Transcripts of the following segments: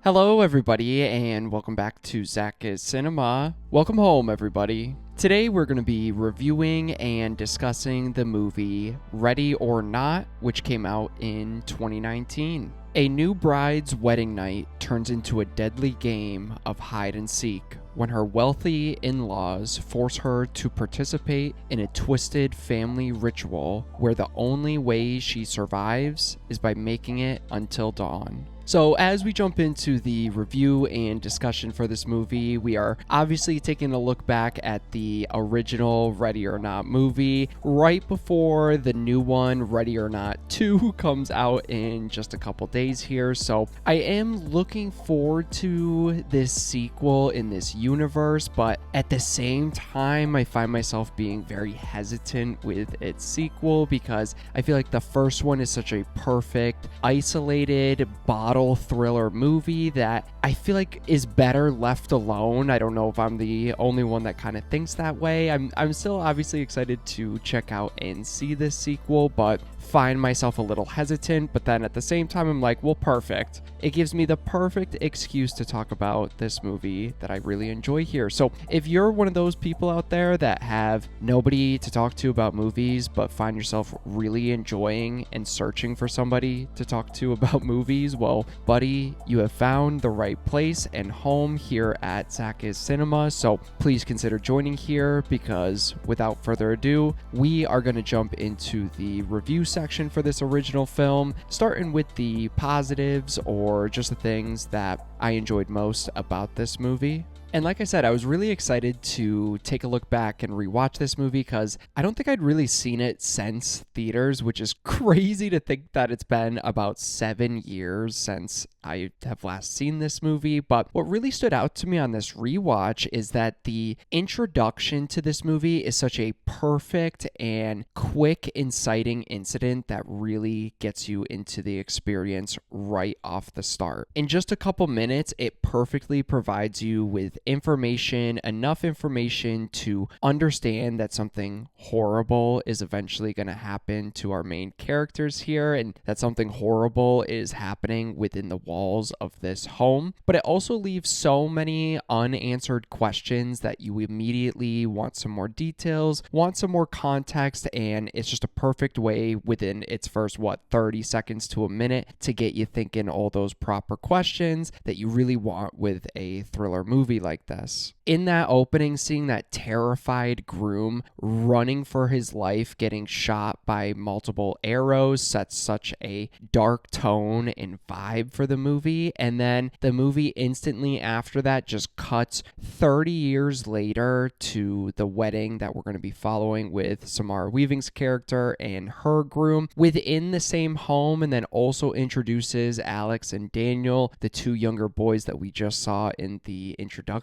Hello, everybody, and welcome back to ZakIsCinema. Welcome home, everybody. Today, we're going to be reviewing and discussing the movie Ready or Not, which came out in 2019. A new bride's wedding night turns into a deadly game of hide and seek when her wealthy in-laws force her to participate in a twisted family ritual where the only way she survives is by making it until dawn. So as we jump into the review and discussion for this movie, we are obviously taking a look back at the original Ready or Not movie right before the new one, Ready or Not 2, comes out in just a couple days here. So I am looking forward to this sequel in this universe, but at the same time, I find myself being very hesitant with its sequel because I feel like the first one is such a perfect, isolated, bottle thriller movie that I feel like is better left alone. I don't know if I'm the only one that kind of thinks that way. I'm still obviously excited to check out and see this sequel, but find myself a little hesitant. But then at the same time, I'm like, well, perfect. It gives me the perfect excuse to talk about this movie that I really enjoy here. So if you're one of those people out there that have nobody to talk to about movies, but find yourself really enjoying and searching for somebody to talk to about movies, well, buddy, you have found the right place and home here at ZakIsCinema. So please consider joining here because without further ado, we are going to jump into the review section for this original film, starting with the positives or just the things that I enjoyed most about this movie. And like I said, I was really excited to take a look back and rewatch this movie because I don't think I'd really seen it since theaters, which is crazy to think that it's been about 7 years since I have last seen this movie. But what really stood out to me on this rewatch is that the introduction to this movie is such a perfect and quick, inciting incident that really gets you into the experience right off the start. In just a couple minutes, it perfectly provides you with enough information to understand that something horrible is eventually going to happen to our main characters here, and that something horrible is happening within the walls of this home. But it also leaves so many unanswered questions that you immediately want some more details, want some more context, and it's just a perfect way within its first, 30 seconds to a minute to get you thinking all those proper questions that you really want with a thriller movie like this. In that opening, seeing that terrified groom running for his life, getting shot by multiple arrows, sets such a dark tone and vibe for the movie. And then the movie instantly after that just cuts 30 years later to the wedding that we're going to be following with Samara Weaving's character and her groom within the same home, and then also introduces Alex and Daniel, the two younger boys that we just saw in the introduction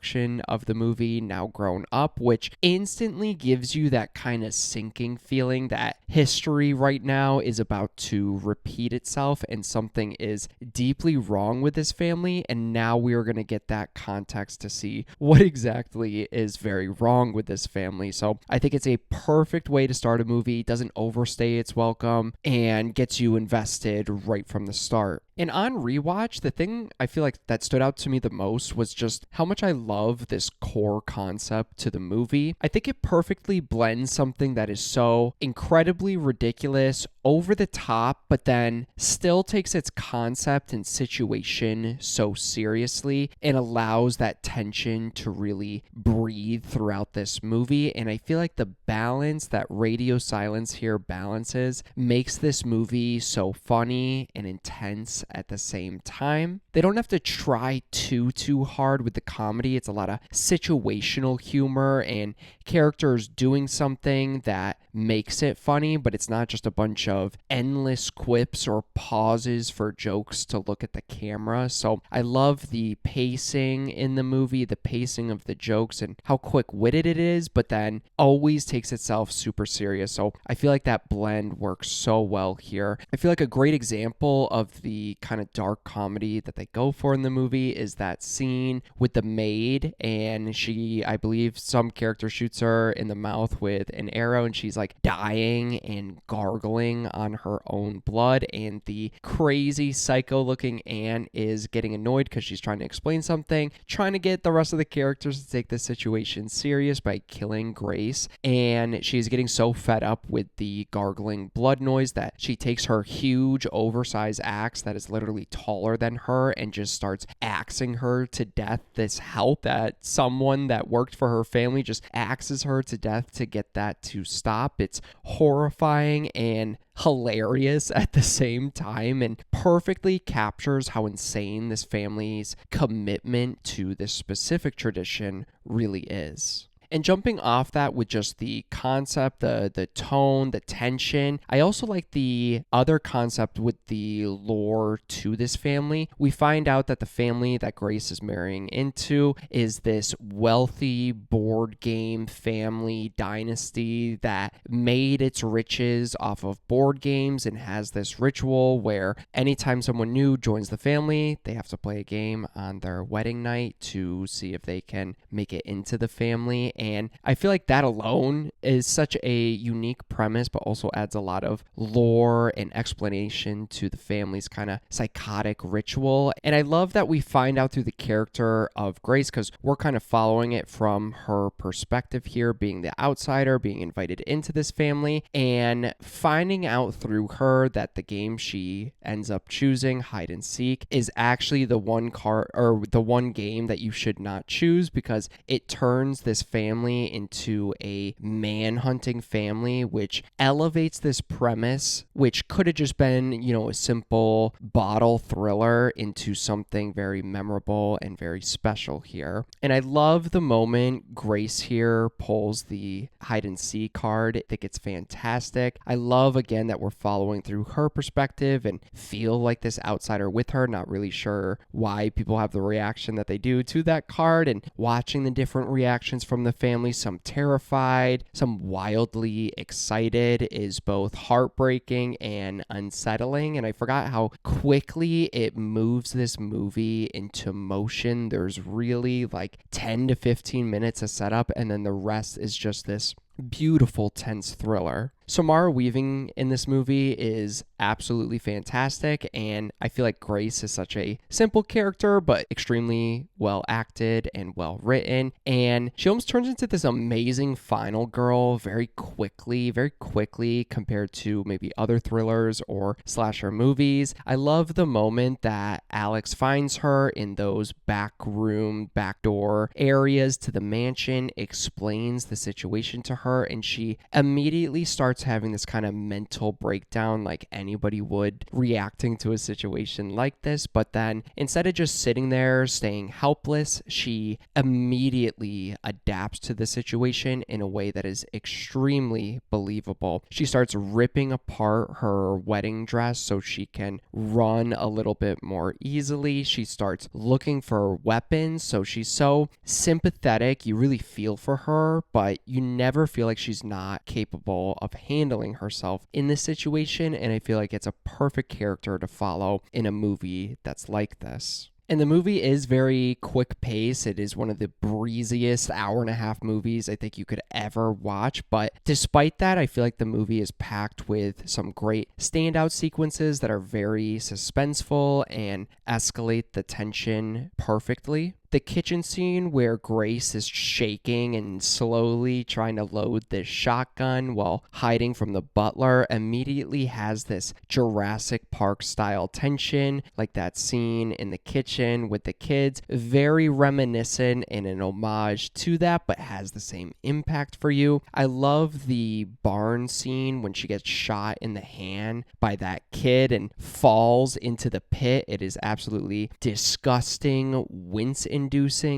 of the movie, now grown up, which instantly gives you that kind of sinking feeling that history right now is about to repeat itself and something is deeply wrong with this family, and now we are going to get that context to see what exactly is very wrong with this family. So I think it's a perfect way to start a movie, doesn't overstay its welcome, and gets you invested right from the start. And on rewatch, the thing I feel like that stood out to me the most was just how much I love this core concept to the movie. I think it perfectly blends something that is so incredibly ridiculous, over the top, but then still takes its concept and situation so seriously and allows that tension to really breathe throughout this movie. And I feel like the balance that Radio Silence here balances makes this movie so funny and intense at the same time. They don't have to try too hard with the comedy. It's a lot of situational humor and characters doing something that makes it funny, but it's not just a bunch of endless quips or pauses for jokes to look at the camera. So I love the pacing in the movie, the pacing of the jokes and how quick-witted it is, but then always takes itself super serious. So I feel like that blend works so well here. I feel like a great example of the kind of dark comedy that they go for in the movie is that scene with the maid, and she, I believe some character shoots her in the mouth with an arrow, and she's like like dying and gargling on her own blood, and the crazy psycho looking Anne is getting annoyed because she's trying to explain something, trying to get the rest of the characters to take the situation serious by killing Grace, and she's getting so fed up with the gargling blood noise that she takes her huge oversized axe that is literally taller than her and just starts axing her to death. This help that someone that worked for her family just axes her to death to get that to stop. It's horrifying and hilarious at the same time, and perfectly captures how insane this family's commitment to this specific tradition really is. And jumping off that with just the concept, the tone, the tension, I also like the other concept with the lore to this family. We find out that the family that Grace is marrying into is this wealthy board game family dynasty that made its riches off of board games and has this ritual where anytime someone new joins the family, they have to play a game on their wedding night to see if they can make it into the family. And I feel like that alone is such a unique premise, but also adds a lot of lore and explanation to the family's kind of psychotic ritual. And I love that we find out through the character of Grace, because we're kind of following it from her perspective here, being the outsider, being invited into this family, and finding out through her that the game she ends up choosing, hide and seek, is actually the one card or the one game that you should not choose, because it turns this family into a man-hunting family, which elevates this premise, which could have just been, a simple bottle thriller, into something very memorable and very special here. And I love the moment Grace here pulls the hide and seek card. I think it's fantastic. I love, again, that we're following through her perspective and feel like this outsider with her, not really sure why people have the reaction that they do to that card, and watching the different reactions from the family, some terrified, some wildly excited, is both heartbreaking and unsettling. And I forgot how quickly it moves this movie into motion. There's really like 10 to 15 minutes of setup, and then the rest is just this beautiful, tense thriller. Samara Weaving in this movie is absolutely fantastic, and I feel like Grace is such a simple character, but extremely well acted and well written, and she almost turns into this amazing final girl very quickly compared to maybe other thrillers or slasher movies. I love the moment that Alex finds her in those backdoor areas to the mansion, explains the situation to her, and she immediately starts having this kind of mental breakdown like anybody would, reacting to a situation like this. But then instead of just sitting there staying helpless, she immediately adapts to the situation in a way that is extremely believable. She starts ripping apart her wedding dress so she can run a little bit more easily. She starts looking for weapons, so she's so sympathetic. You really feel for her, but you never feel like she's not capable of handling herself in this situation, and I feel like it's a perfect character to follow in a movie that's like this. And the movie is very quick pace. It is one of the breeziest hour-and-a-half movies I think you could ever watch. But despite that, I feel like the movie is packed with some great standout sequences that are very suspenseful and escalate the tension perfectly. The kitchen scene where Grace is shaking and slowly trying to load this shotgun while hiding from the butler immediately has this Jurassic Park style tension, like that scene in the kitchen with the kids. Very reminiscent and an homage to that, but has the same impact for you. I love the barn scene when she gets shot in the hand by that kid and falls into the pit. It is absolutely disgusting, wince-inducing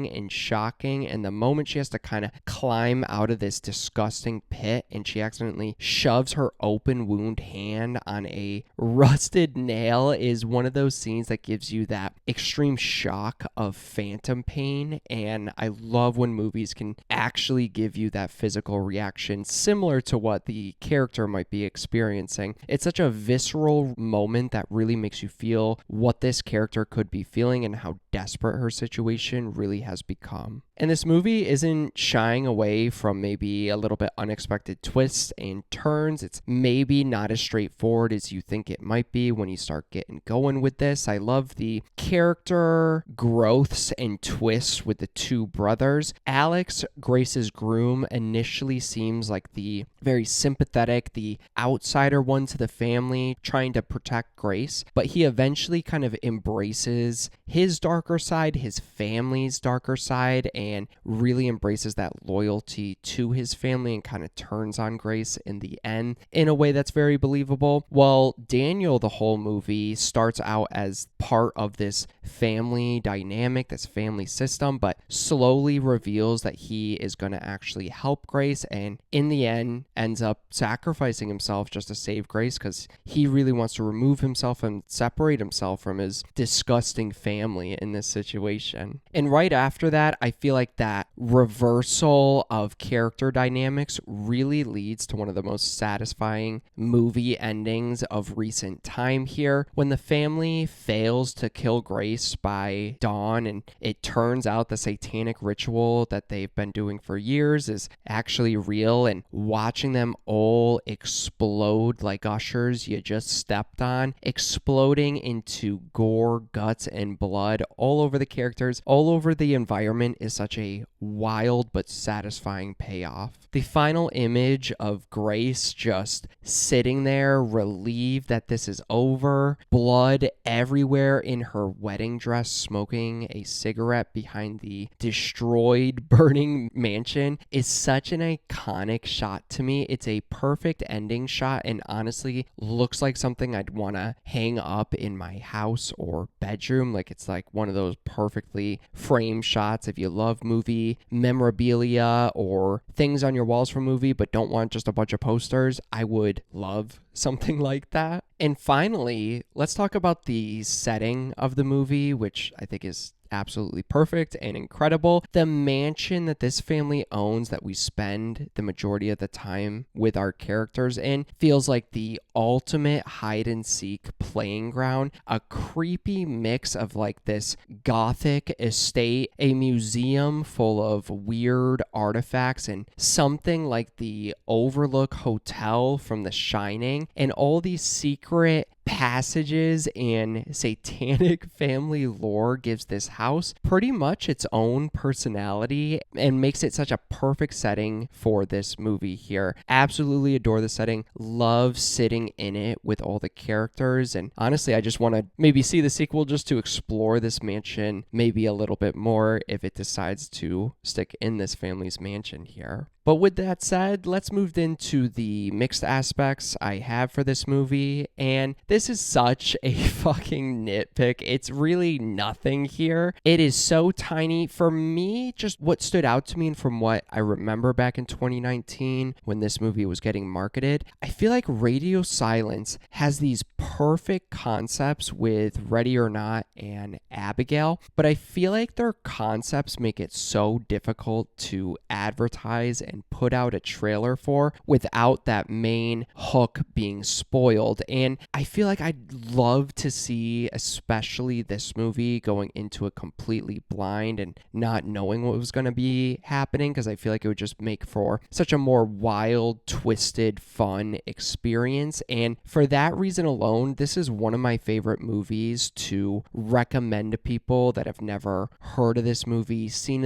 and shocking, and the moment she has to kind of climb out of this disgusting pit and she accidentally shoves her open wound hand on a rusted nail is one of those scenes that gives you that extreme shock of phantom pain. And I love when movies can actually give you that physical reaction similar to what the character might be experiencing. It's such a visceral moment that really makes you feel what this character could be feeling and how desperate her situation really has become. And this movie isn't shying away from maybe a little bit unexpected twists and turns. It's maybe not as straightforward as you think it might be when you start getting going with this. I love the character growths and twists with the two brothers. Alex, Grace's groom, initially seems like the very sympathetic, the outsider one to the family, trying to protect Grace, but he eventually kind of embraces his darker side, his family's darker side, and really embraces that loyalty to his family and kind of turns on Grace in the end in a way that's very believable. While Daniel, the whole movie, starts out as part of this family dynamic, this family system, but slowly reveals that he is going to actually help Grace, and in the end ends up sacrificing himself just to save Grace because he really wants to remove himself and separate himself from his disgusting family in this situation. And right after that, I feel like that reversal of character dynamics really leads to one of the most satisfying movie endings of recent time here. When the family fails to kill Grace by dawn, and it turns out the satanic ritual that they've been doing for years is actually real, and watching them all explode like ushers you just stepped on, exploding into gore, guts, and blood all over the characters, all over the environment, is such a wild but satisfying payoff. The final image of Grace just sitting there, relieved that this is over, blood everywhere in her wedding dress, smoking a cigarette behind the destroyed, burning mansion, is such an iconic shot to me. It's a perfect ending shot and honestly looks like something I'd want to hang up in my house or bedroom. Like, it's like one of those perfectly framed shots. If you love movie memorabilia or things on your walls from movie but don't want just a bunch of posters, I would love something like that. And finally, let's talk about the setting of the movie, which I think is absolutely perfect and incredible. The mansion that this family owns, that we spend the majority of the time with our characters in, feels like the ultimate hide and seek playing ground. A creepy mix of like this gothic estate, a museum full of weird artifacts, and something like the Overlook Hotel from The Shining, and all these secret passages and satanic family lore gives this house pretty much its own personality and makes it such a perfect setting for this movie here. Absolutely adore the setting. Love sitting in it with all the characters, and honestly, I just want to maybe see the sequel just to explore this mansion maybe a little bit more if it decides to stick in this family's mansion here. But with that said, let's move into the mixed aspects I have for this movie. And this is such a fucking nitpick. It's really nothing here. It is so tiny. For me, just what stood out to me and from what I remember back in 2019 when this movie was getting marketed, I feel like Radio Silence has these perfect concepts with Ready or Not and Abigail, but I feel like their concepts make it so difficult to advertise and put out a trailer for without that main hook being spoiled. And I feel like I'd love to see, especially this movie, going into it completely blind and not knowing what was going to be happening, because I feel like it would just make for such a more wild, twisted, fun experience. And for that reason alone, this is one of my favorite movies to recommend to people that have never heard of this movie, seen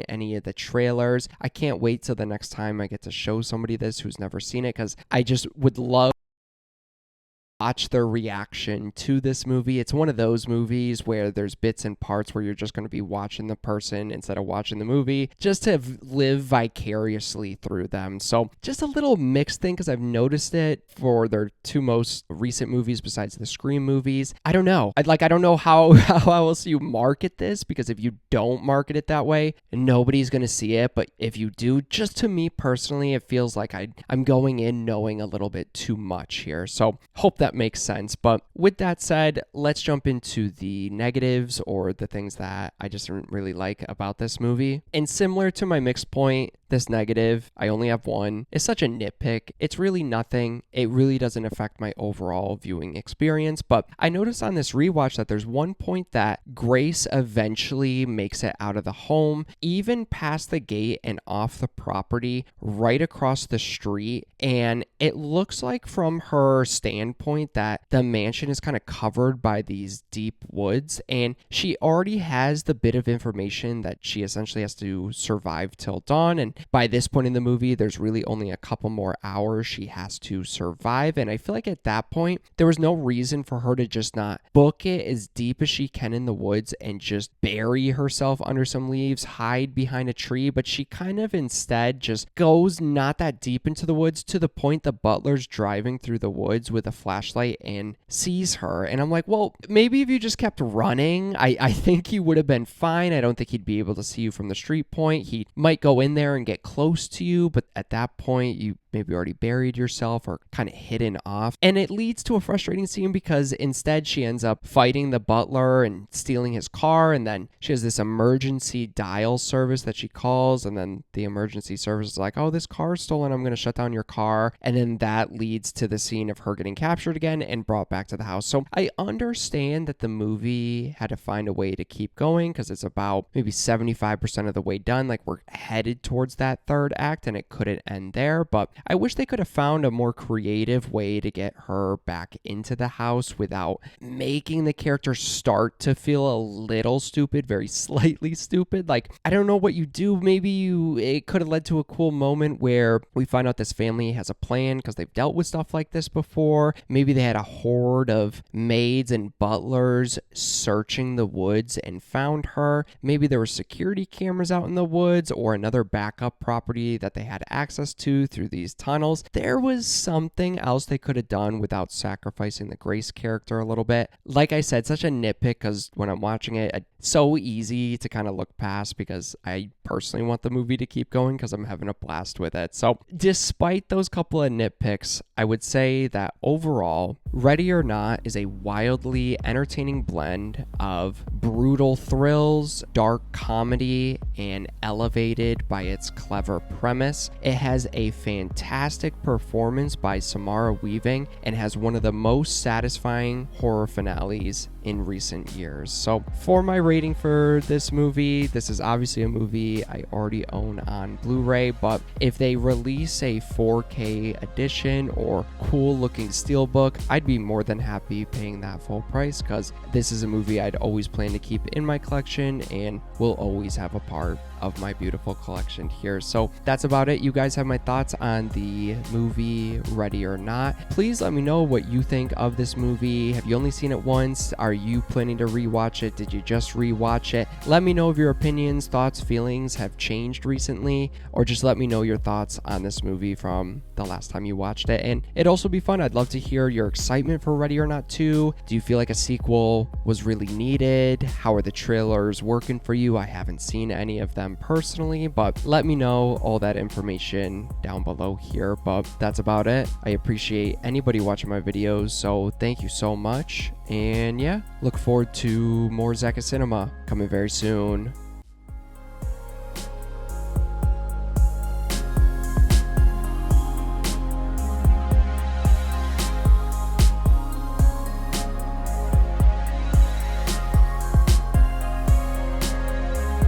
any of the trailers. I can't wait till the next time I get to show somebody this who's never seen it, because I just would love watch their reaction to this movie. It's one of those movies where there's bits and parts where you're just going to be watching the person instead of watching the movie, just to live vicariously through them. So just a little mixed thing, because I've noticed it for their two most recent movies besides the Scream movies. I don't know. I don't know how else you market this, because if you don't market it that way, nobody's going to see it. But if you do, just to me personally, it feels like I'm going in knowing a little bit too much here. So hope that makes sense. But with that said, let's jump into the negatives, or the things that I just didn't really like about this movie. And similar to my mixed point, this negative, I only have one, is such a nitpick. It's really nothing. It really doesn't affect my overall viewing experience, but I noticed on this rewatch that there's one point that Grace eventually makes it out of the home, even past the gate and off the property, right across the street, and it looks like from her standpoint that the mansion is kind of covered by these deep woods, and she already has the bit of information that she essentially has to survive till dawn, and by this point in the movie there's really only a couple more hours she has to survive, and I feel like at that point there was no reason for her to just not book it as deep as she can in the woods and just bury herself under some leaves, hide behind a tree, but she kind of instead just goes not that deep into the woods to the point the butler's driving through the woods with a flashlight and sees her, and I'm like, well, maybe if you just kept running, I think he would have been fine. I don't think he'd be able to see you from the street point. He might go in there and get close to you, but at that point you maybe already buried yourself or kind of hidden off. And it leads to a frustrating scene because instead she ends up fighting the butler and stealing his car, and then she has this emergency dial service that she calls, and then the emergency service is like, oh, this car's stolen, I'm going to shut down your car, and then that leads to the scene of her getting captured again and brought back to the house. So I understand that the movie had to find a way to keep going because it's about maybe 75% of the way done, like we're headed towards that third act, and it couldn't end there, but I wish they could have found a more creative way to get her back into the house without making the character start to feel a little stupid, very slightly stupid. Like, I don't know what you do. Maybe it could have led to a cool moment where we find out this family has a plan because they've dealt with stuff like this before. Maybe they had a horde of maids and butlers searching the woods and found her. Maybe there were security cameras out in the woods or another backup property that they had access to through these tunnels. There was something else they could have done without sacrificing the Grace character a little bit. Like I said, such a nitpick because when I'm watching it, it's so easy to kind of look past because I personally want the movie to keep going because I'm having a blast with it. So despite those couple of nitpicks, I would say that overall, Ready or Not is a wildly entertaining blend of brutal thrills, dark comedy, and elevated by its clever premise. It has a fantastic performance by Samara Weaving and has one of the most satisfying horror finales in recent years. So for my rating for this movie, this is obviously a movie I already own on Blu-ray, but if they release a 4K edition or cool looking steelbook, I'd be more than happy paying that full price because this is a movie I'd always plan to keep in my collection and will always have a part of my beautiful collection here. So that's about it. You guys have my thoughts on the movie Ready or Not. Please let me know what you think of this movie. Have you only seen it once? Are you planning to rewatch it? Did you just rewatch it? Let me know if your opinions, thoughts, feelings have changed recently, or just let me know your thoughts on this movie from the last time you watched it. And it'd also be fun. I'd love to hear your excitement for Ready or Not 2. Do you feel like a sequel was really needed? How are the trailers working for you? I haven't seen any of them personally, but let me know all that information down below here. But that's about it. I appreciate anybody watching my videos, so thank you so much. And yeah, look forward to more ZakIsCinema coming very soon.